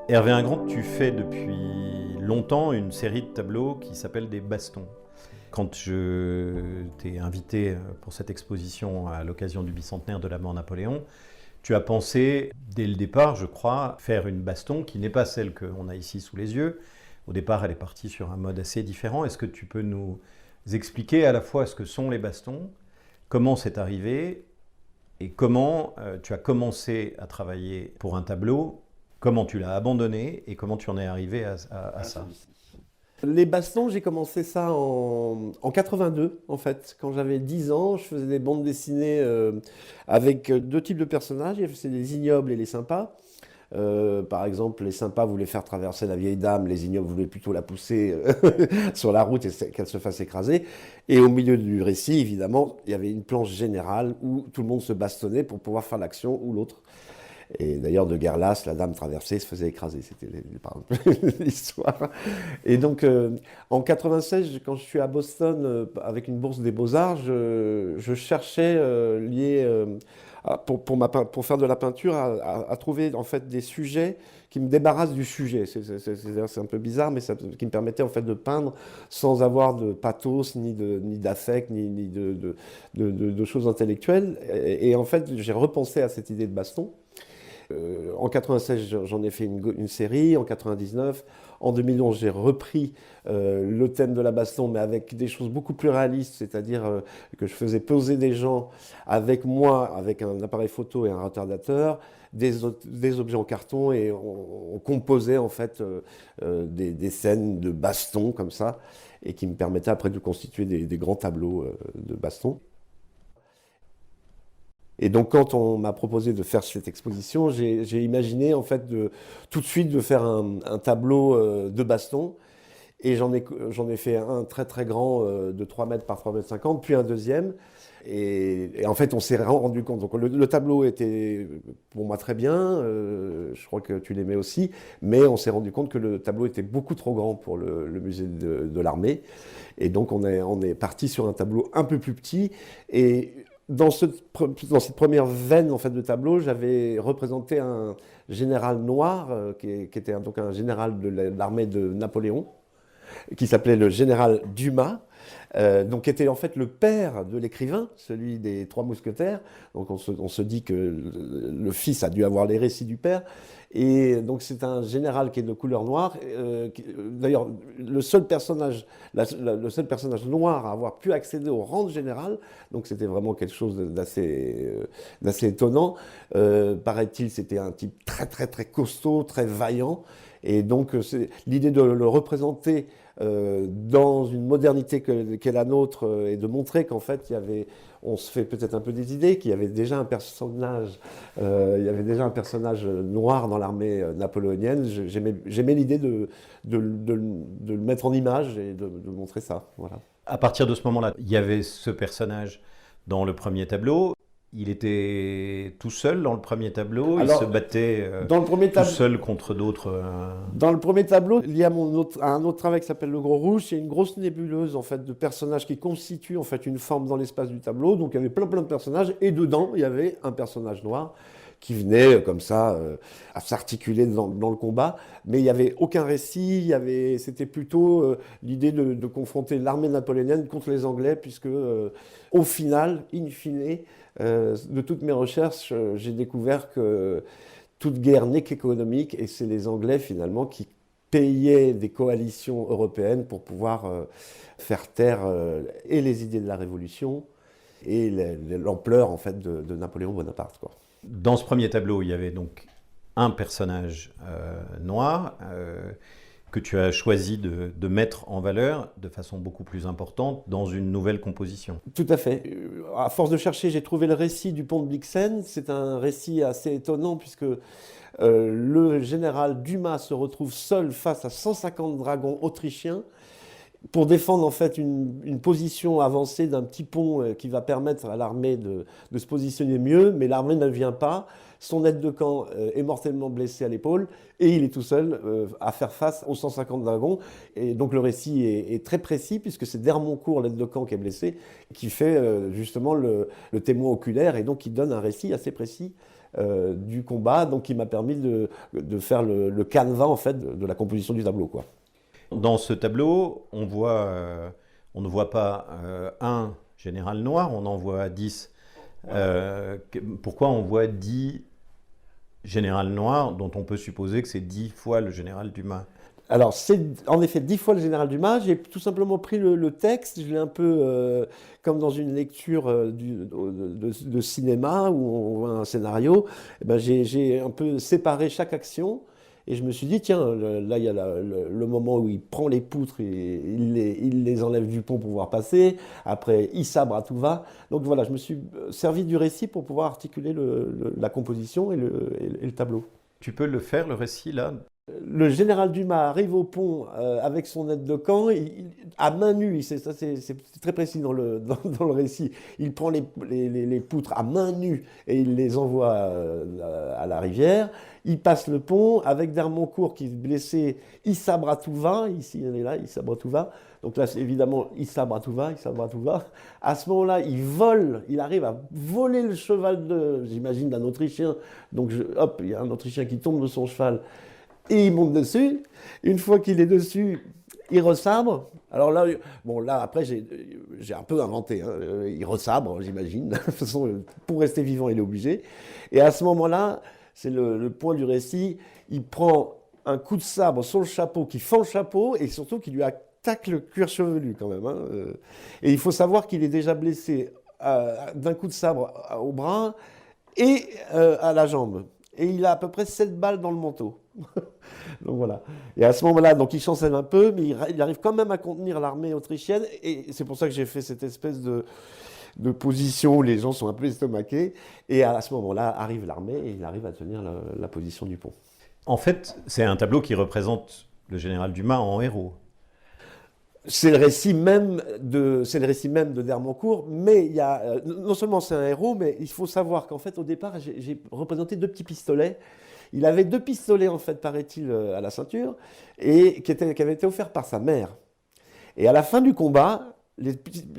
Hervé Ingrand, tu fais depuis longtemps une série de tableaux qui s'appelle des bastons. Quand je t'ai invité pour cette exposition à l'occasion du bicentenaire de la mort de Napoléon, tu as pensé, dès le départ, je crois, faire une baston qui n'est pas celle qu'on a ici sous les yeux. Au départ, elle est partie sur un mode assez différent. Est-ce que tu peux nous expliquer à la fois ce que sont les bastons, comment c'est arrivé et comment tu as commencé à travailler pour un tableau, comment tu l'as abandonné et comment tu en es arrivé à ça? Les bastons, j'ai commencé ça en 82, en fait. Quand j'avais 10 ans, je faisais des bandes dessinées avec deux types de personnages. C'est les ignobles et les sympas. Par exemple, les sympas voulaient faire traverser la vieille dame, les ignobles voulaient plutôt la pousser sur la route et qu'elle se fasse écraser. Et au milieu du récit, évidemment, il y avait une planche générale où tout le monde se bastonnait pour pouvoir faire l'action ou l'autre. Et d'ailleurs, de guerre lasse, la dame traversée se faisait écraser. C'était l'histoire. Et donc, en 96, quand je suis à Boston avec une bourse des Beaux-Arts, je cherchais pour faire de la peinture à trouver en fait des sujets qui me débarrassent du sujet. C'est un peu bizarre, mais qui me permettait en fait de peindre sans avoir de pathos, ni d'affect, ni de choses intellectuelles. Et en fait, j'ai repensé à cette idée de baston. En 96, j'en ai fait une série, en 99. En 2011, j'ai repris le thème de la baston, mais avec des choses beaucoup plus réalistes, c'est-à-dire que je faisais poser des gens avec moi, avec un appareil photo et un retardateur, des objets en carton, et on composait en fait des scènes de baston comme ça, et qui me permettaient après de constituer des grands tableaux de baston. Et donc, quand on m'a proposé de faire cette exposition, j'ai imaginé en fait tout de suite de faire un tableau de baston. Et j'en ai fait un très très grand de 3 mètres par 3 mètres 50, puis un deuxième. Et en fait, on s'est rendu compte. Donc, le tableau était pour moi très bien. Je crois que tu l'aimais aussi. Mais on s'est rendu compte que le tableau était beaucoup trop grand pour le musée de l'armée. Et donc, on est parti sur un tableau un peu plus petit. Et dans cette première veine en fait, de tableau, j'avais représenté un général noir, qui était donc un général de l'armée de Napoléon, qui s'appelait le général Dumas, donc qui était en fait le père de l'écrivain, celui des Trois Mousquetaires. Donc on se dit que le fils a dû avoir les récits du père. Et donc c'est un général qui est de couleur noire. D'ailleurs, le seul personnage noir à avoir pu accéder au rang de général, donc c'était vraiment quelque chose d'assez étonnant. Paraît-il, c'était un type très très très costaud, très vaillant. Et donc l'idée de le représenter dans une modernité qu'est la nôtre et de montrer qu'en fait on se fait peut-être un peu des idées, qu'il y avait déjà un personnage, noir dans l'armée napoléonienne. J'aimais l'idée de le mettre en image et de montrer ça. Voilà. À partir de ce moment-là, il y avait ce personnage dans le premier tableau. Il était tout seul dans le premier tableau, Alors, il se battait dans le premier tout seul contre d'autres. Dans le premier tableau, il y a un autre travail qui s'appelle Le Gros Rouge. C'est une grosse nébuleuse en fait, de personnages qui constituent en fait, une forme dans l'espace du tableau. Donc il y avait plein de personnages et dedans il y avait un personnage noir qui venait comme ça à s'articuler dans le combat. Mais il n'y avait aucun récit, c'était plutôt l'idée de confronter l'armée napoléonienne contre les Anglais, puisque au final, in fine, de toutes mes recherches, j'ai découvert que toute guerre n'est qu'économique, et c'est les Anglais finalement qui payaient des coalitions européennes pour pouvoir faire taire et les idées de la Révolution et l'ampleur en fait de Napoléon Bonaparte, quoi. Dans ce premier tableau, il y avait donc un personnage noir que tu as choisi de mettre en valeur de façon beaucoup plus importante dans une nouvelle composition. Tout à fait. À force de chercher, j'ai trouvé le récit du pont de Blixen. C'est un récit assez étonnant puisque le général Dumas se retrouve seul face à 150 dragons autrichiens pour défendre en fait une position avancée d'un petit pont qui va permettre à l'armée de se positionner mieux, mais l'armée ne vient pas. Son aide de camp est mortellement blessé à l'épaule et il est tout seul à faire face aux 150 dragons. Et donc le récit est très précis puisque c'est d'Hermoncourt, l'aide de camp, qui est blessé, qui fait justement le témoin oculaire et donc qui donne un récit assez précis du combat, donc qui m'a permis de faire le canevas en fait de la composition du tableau, quoi. Dans ce tableau, on ne voit pas un général noir, on en voit 10. Pourquoi on voit 10 général noirs dont on peut supposer que c'est 10 fois le général Dumas? Alors, c'est en effet 10 fois le général Dumas. J'ai tout simplement pris le texte, je l'ai un peu comme dans une lecture de cinéma où on voit un scénario. Eh ben, j'ai un peu séparé chaque action et je me suis dit, tiens, là, il y a le moment où il prend les poutres et il les enlève du pont pour pouvoir passer. Après, il sabre à tout va. Donc voilà, je me suis servi du récit pour pouvoir articuler la composition et le tableau. Tu peux le faire, le récit, là? Le général Dumas arrive au pont avec son aide de camp, à main nue, c'est très précis dans dans le récit, il prend les poutres à main nue et il les envoie à la rivière, il passe le pont avec d'Hermoncourt qui est blessé, il sabre à tout va, ici il est là, il sabre à tout va, donc là évidemment il sabre à tout va, il sabre à tout va, à ce moment-là il arrive à voler le cheval j'imagine d'un Autrichien, donc hop, il y a un Autrichien qui tombe de son cheval, et il monte dessus. Une fois qu'il est dessus, il ressabre. Alors là, bon, là après, j'ai un peu inventé. Hein. Il ressabre, j'imagine. De toute façon, pour rester vivant, il est obligé. Et à ce moment-là, c'est le point du récit. Il prend un coup de sabre sur le chapeau qui fend le chapeau et surtout qui lui attaque le cuir chevelu quand même. Hein. Et il faut savoir qu'il est déjà blessé d'un coup de sabre au bras et à la jambe. Et il a à peu près 7 balles dans le manteau. Donc voilà. Et à ce moment-là, donc il chancelle un peu, mais il arrive quand même à contenir l'armée autrichienne. Et c'est pour ça que j'ai fait cette espèce de position où les gens sont un peu estomaqués. Et à ce moment-là, arrive l'armée et il arrive à tenir la position du pont. En fait, c'est un tableau qui représente le général Dumas en héros. C'est le récit même de d'Hermoncourt, mais il y a, non seulement c'est un héros, mais il faut savoir qu'en fait, au départ, j'ai représenté 2 petits pistolets. Il avait 2 pistolets, en fait, paraît-il, à la ceinture, et qui avaient été offerts par sa mère. Et à la fin du combat, les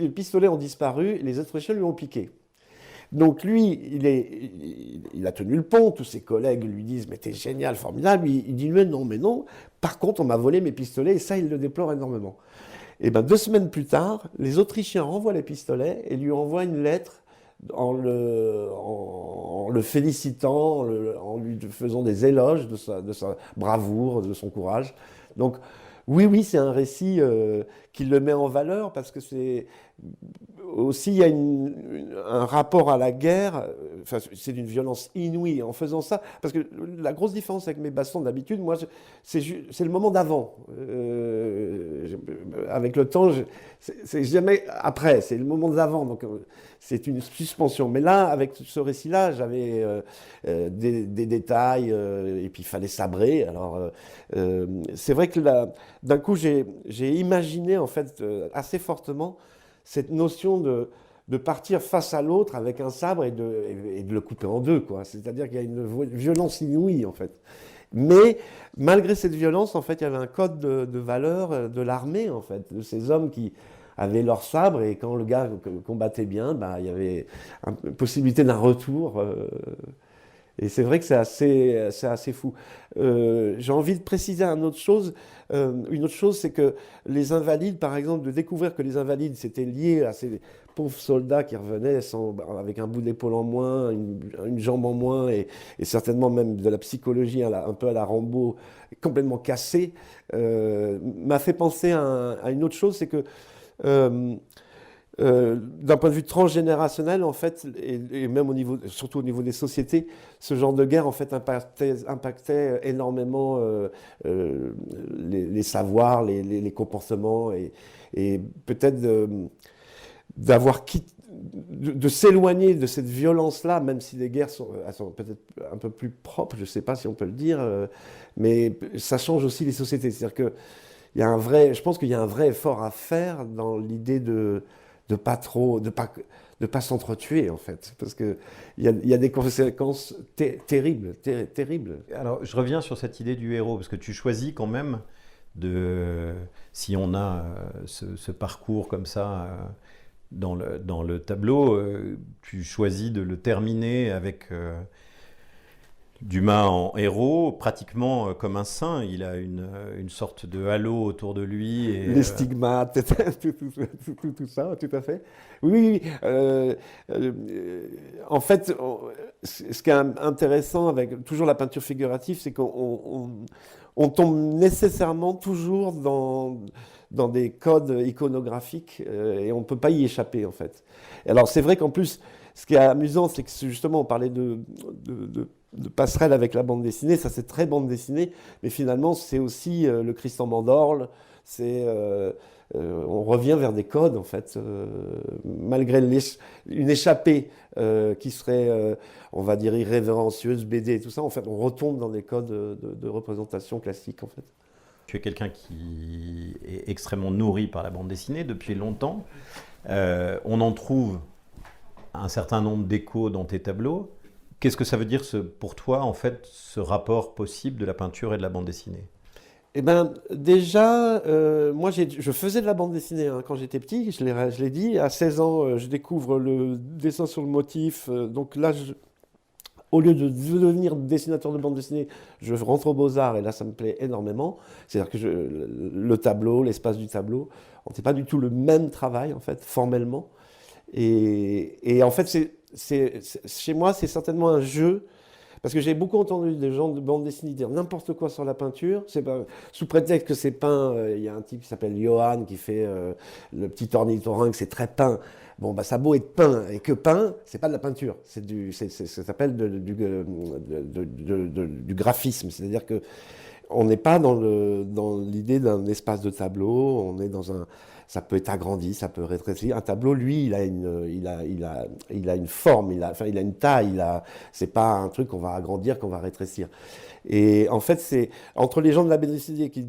pistolets ont disparu, les Autrichiens lui ont piqué. Donc lui, il a tenu le pont, tous ses collègues lui disent « mais t'es génial, formidable ». Il dit « mais non, par contre on m'a volé mes pistolets » et ça il le déplore énormément. Et bien 2 semaines plus tard, les Autrichiens renvoient les pistolets et lui envoient une lettre en le félicitant, en lui faisant des éloges de sa bravoure, de son courage. Donc oui, c'est un récit qui le met en valeur parce que c'est aussi il y a un rapport à la guerre, enfin, c'est d'une violence inouïe en faisant ça, parce que la grosse différence avec mes bastons d'habitude, moi, c'est le moment d'avant. Avec le temps, c'est jamais après, c'est le moment d'avant, donc c'est une suspension. Mais là, avec ce récit-là, j'avais des détails, et puis il fallait sabrer. Alors, c'est vrai que d'un coup, j'ai imaginé, en fait, assez fortement, cette notion de partir face à l'autre avec un sabre et de le couper en 2, quoi. C'est-à-dire qu'il y a une violence inouïe, en fait. Mais malgré cette violence, en fait, il y avait un code de valeur de l'armée, en fait, de ces hommes qui avaient leur sabre et quand le gars combattait bien, bah, il y avait une possibilité d'un retour. Et c'est vrai que c'est assez fou. J'ai envie de préciser une autre chose. Une autre chose, c'est que les invalides, par exemple, de découvrir que les invalides, c'était lié à ces pauvres soldats qui revenaient avec un bout d'épaule en moins, une jambe en moins, et certainement même de la psychologie un peu à la Rambo, complètement cassée, m'a fait penser à une autre chose, c'est que d'un point de vue transgénérationnel, en fait, et même surtout au niveau des sociétés, ce genre de guerre, en fait, impactait énormément les savoirs, les comportements, et peut-être de s'éloigner de cette violence-là, même si les guerres sont peut-être un peu plus propres, je ne sais pas si on peut le dire, mais ça change aussi les sociétés. C'est-à-dire que je pense qu'il y a un vrai effort à faire dans l'idée de pas s'entretuer, en fait, parce qu'il y a des conséquences terribles. Alors, je reviens sur cette idée du héros, parce que tu choisis quand même si on a ce parcours comme ça dans le tableau, tu choisis de le terminer avec Dumas en héros, pratiquement comme un saint. Il a une sorte de halo autour de lui. Et, Les stigmates, tout ça, tout à fait. Oui, oui, oui. En fait, ce qui est intéressant avec toujours la peinture figurative, c'est qu'on tombe nécessairement toujours dans des codes iconographiques et on ne peut pas y échapper, en fait. Et alors, c'est vrai qu'en plus, ce qui est amusant, c'est que justement, on parlait de passerelle avec la bande dessinée, ça c'est très bande dessinée, mais finalement c'est aussi le Christ en Mandorle, on revient vers des codes en fait, malgré une échappée qui serait, on va dire, irrévérencieuse, BD et tout ça, en fait on retombe dans des codes de représentation classique en fait. Tu es quelqu'un qui est extrêmement nourri par la bande dessinée depuis longtemps. On en trouve un certain nombre d'échos dans tes tableaux. Qu'est-ce que ça veut dire pour toi, en fait, ce rapport possible de la peinture et de la bande dessinée? Eh ben, déjà, moi, je faisais de la bande dessinée hein, quand j'étais petit, je l'ai dit. À 16 ans, je découvre le dessin sur le motif. Donc là, au lieu de devenir dessinateur de bande dessinée, je rentre aux Beaux-Arts et là, ça me plaît énormément. C'est-à-dire que le tableau, l'espace du tableau, c'est pas du tout le même travail, en fait, formellement. Et en fait, chez moi, c'est certainement un jeu. Parce que j'ai beaucoup entendu des gens de bande dessinée dire n'importe quoi sur la peinture. C'est pas, sous prétexte que c'est peint, il y a un type qui s'appelle Johan qui fait le petit ornithorynque, c'est très peint. Bon, bah, ça a beau être peint et que peint, c'est pas de la peinture. Ça s'appelle du graphisme. C'est-à-dire que on n'est pas dans l'idée d'un espace de tableau. On est dans ça peut être agrandi, ça peut rétrécir. Un tableau, lui, il a une forme, il a une taille. C'est pas un truc qu'on va agrandir, qu'on va rétrécir. Et en fait, c'est entre les gens de la bande dessinée qui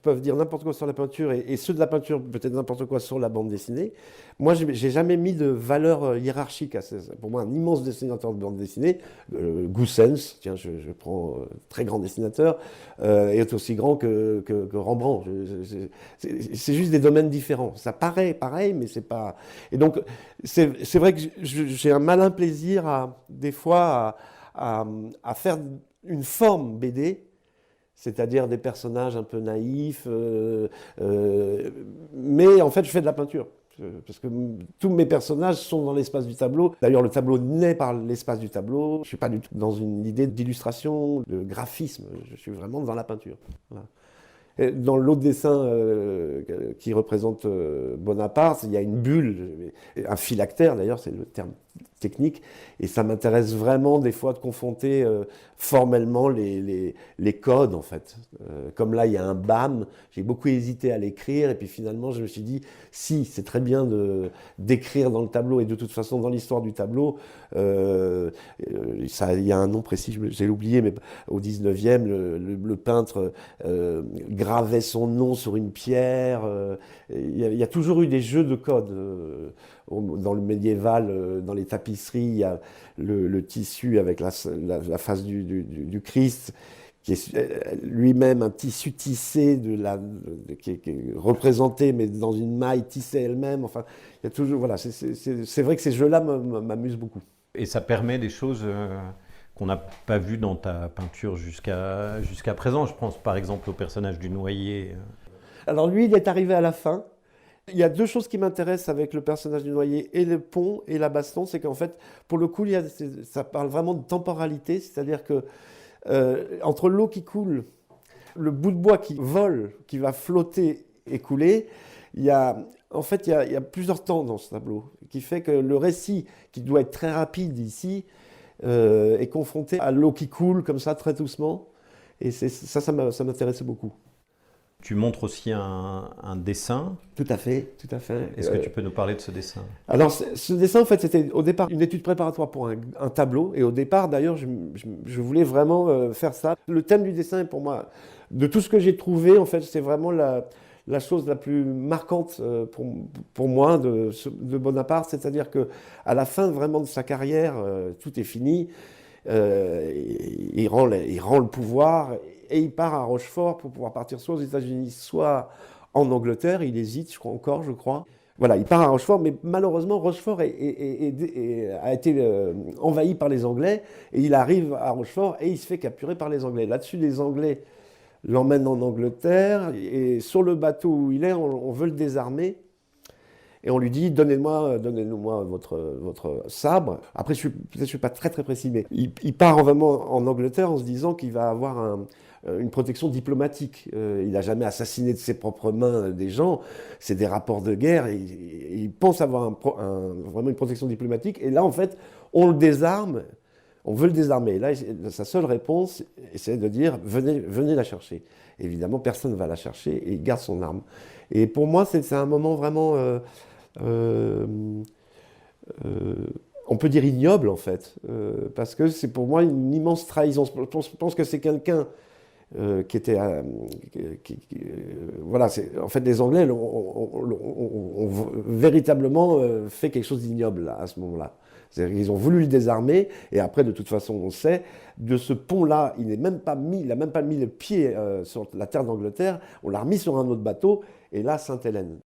peuvent dire n'importe quoi sur la peinture et ceux de la peinture peut-être n'importe quoi sur la bande dessinée. Moi, j'ai jamais mis de valeur hiérarchique à ça. Pour moi, un immense dessinateur de bande dessinée, Goossens, tiens, je prends très grand dessinateur, est aussi grand que Rembrandt. C'est juste des domaines différents. Ça paraît pareil, mais c'est pas. Et donc, c'est vrai que j'ai un malin plaisir des fois à faire une forme BD, c'est-à-dire des personnages un peu naïfs, mais en fait je fais de la peinture, parce que tous mes personnages sont dans l'espace du tableau. D'ailleurs le tableau naît par l'espace du tableau, je ne suis pas du tout dans une idée d'illustration, de graphisme, je suis vraiment dans la peinture. Voilà. Dans l'autre dessin qui représente Bonaparte, il y a une bulle, un phylactère d'ailleurs, c'est le terme technique, et ça m'intéresse vraiment des fois de confronter formellement les codes en fait. Comme là il y a un BAM, j'ai beaucoup hésité à l'écrire et puis finalement je me suis dit si c'est très bien d'écrire dans le tableau et de toute façon dans l'histoire du tableau, il y a un nom précis, j'ai oublié, mais au 19e le peintre gravait son nom sur une pierre. Il y a toujours eu des jeux de codes. Dans le médiéval, dans les tapisseries, il y a le tissu avec la face du Christ, qui est lui-même un tissu tissé, qui est représenté, mais dans une maille tissée elle-même. Enfin, il y a toujours, voilà, c'est vrai que ces jeux-là m'amusent beaucoup. Et ça permet des choses qu'on n'a pas vues dans ta peinture jusqu'à présent. Je pense par exemple au personnage du Noyer. Alors lui, il est arrivé à la fin. Il y a deux choses qui m'intéressent avec le personnage du Noyer et le pont et la baston, c'est qu'en fait, pour le coup, ça parle vraiment de temporalité, c'est-à-dire que entre l'eau qui coule, le bout de bois qui vole, qui va flotter et couler, en fait, il y a plusieurs temps dans ce tableau, qui fait que le récit, qui doit être très rapide ici, est confronté à l'eau qui coule comme ça, très doucement, et ça m'intéressait beaucoup. Tu montres aussi un dessin. Tout à fait, tout à fait. Est-ce que tu peux nous parler de ce dessin? Alors, ce dessin, en fait, c'était au départ une étude préparatoire pour un tableau. Et au départ, d'ailleurs, je voulais vraiment faire ça. Le thème du dessin, pour moi, de tout ce que j'ai trouvé, en fait, c'est vraiment la chose la plus marquante pour moi de Bonaparte. C'est-à-dire qu'à la fin vraiment de sa carrière, tout est fini. Il rend le pouvoir et il part à Rochefort pour pouvoir partir soit aux États-Unis, soit en Angleterre. Il hésite, je crois. Voilà, il part à Rochefort, mais malheureusement, Rochefort a été envahi par les Anglais, et il arrive à Rochefort et il se fait capturer par les Anglais. Là-dessus, les Anglais l'emmènent en Angleterre, et sur le bateau où il est, on veut le désarmer, et on lui dit, donnez-moi votre sabre. Après, peut-être je ne suis pas très très précis, mais il part vraiment en Angleterre en se disant qu'il va avoir une protection diplomatique. Il n'a jamais assassiné de ses propres mains des gens, c'est des rapports de guerre, et il pense avoir vraiment une protection diplomatique. Et là, en fait, on le désarme, on veut le désarmer. Et là, sa seule réponse, c'est de dire, venez la chercher. Évidemment, personne ne va la chercher, et il garde son arme. Et pour moi, c'est un moment vraiment... euh, euh, on peut dire ignoble en fait, parce que c'est pour moi une immense trahison. Je pense que c'est quelqu'un qui était, voilà, en fait les Anglais ont véritablement fait quelque chose d'ignoble à ce moment-là. C'est-à-dire qu'ils ont voulu le désarmer, et après, de toute façon, on sait, de ce pont-là, il n'a même pas mis le pied sur la terre d'Angleterre, on l'a remis sur un autre bateau, et là, Sainte-Hélène.